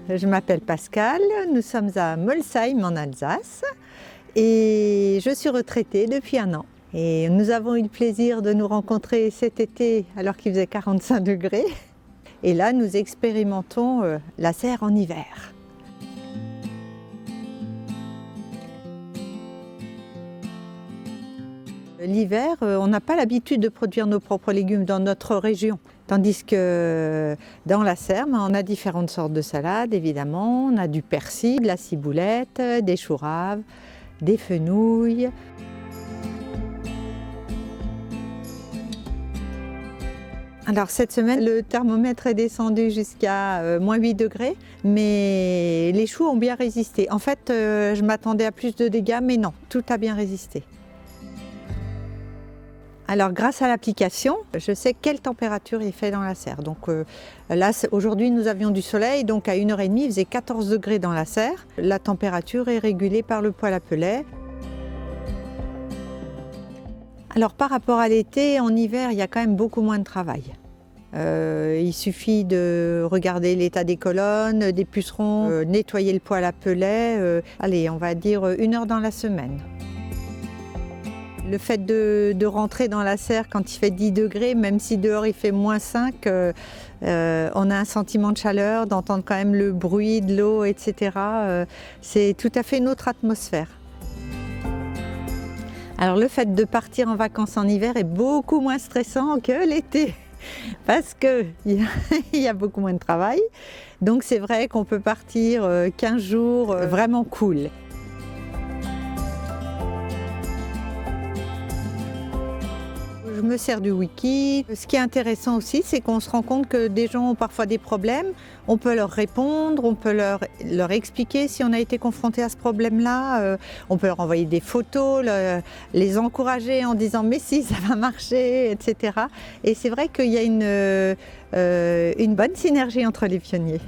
je m'appelle Pascal, nous sommes à Molsheim en Alsace et je suis retraitée depuis 1 an. Et nous avons eu le plaisir de nous rencontrer cet été alors qu'il faisait 45 degrés. Et là, nous expérimentons la serre en hiver. L'hiver, on n'a pas l'habitude de produire nos propres légumes dans notre région. Tandis que dans la serre, on a différentes sortes de salades, évidemment. On a du persil, de la ciboulette, des choux raves, des fenouils. Alors cette semaine, le thermomètre est descendu jusqu'à -8 degrés, mais les choux ont bien résisté. En fait, je m'attendais à plus de dégâts, mais non, tout a bien résisté. Alors grâce à l'application, je sais quelle température il fait dans la serre. Donc là, aujourd'hui nous avions du soleil, donc à 1h30 il faisait 14 degrés dans la serre. La température est régulée par le poêle à pellets. Alors par rapport à l'été, en hiver, il y a quand même beaucoup moins de travail. Il suffit de regarder l'état des colonnes, des pucerons, nettoyer le poêle à pellets. Allez, on va dire 1 heure dans la semaine. Le fait de rentrer dans la serre quand il fait 10 degrés, même si dehors il fait -5, on a un sentiment de chaleur, d'entendre quand même le bruit de l'eau, etc. C'est tout à fait une autre atmosphère. Alors le fait de partir en vacances en hiver est beaucoup moins stressant que l'été, parce qu'il y a beaucoup moins de travail. Donc c'est vrai qu'on peut partir 15 jours vraiment cool. Je me sers du wiki. Ce qui est intéressant aussi, c'est qu'on se rend compte que des gens ont parfois des problèmes. On peut leur répondre, on peut leur expliquer si on a été confronté à ce problème-là. On peut leur envoyer des photos, les encourager en disant « mais si, ça va marcher », etc. Et c'est vrai qu'il y a une bonne synergie entre les pionniers.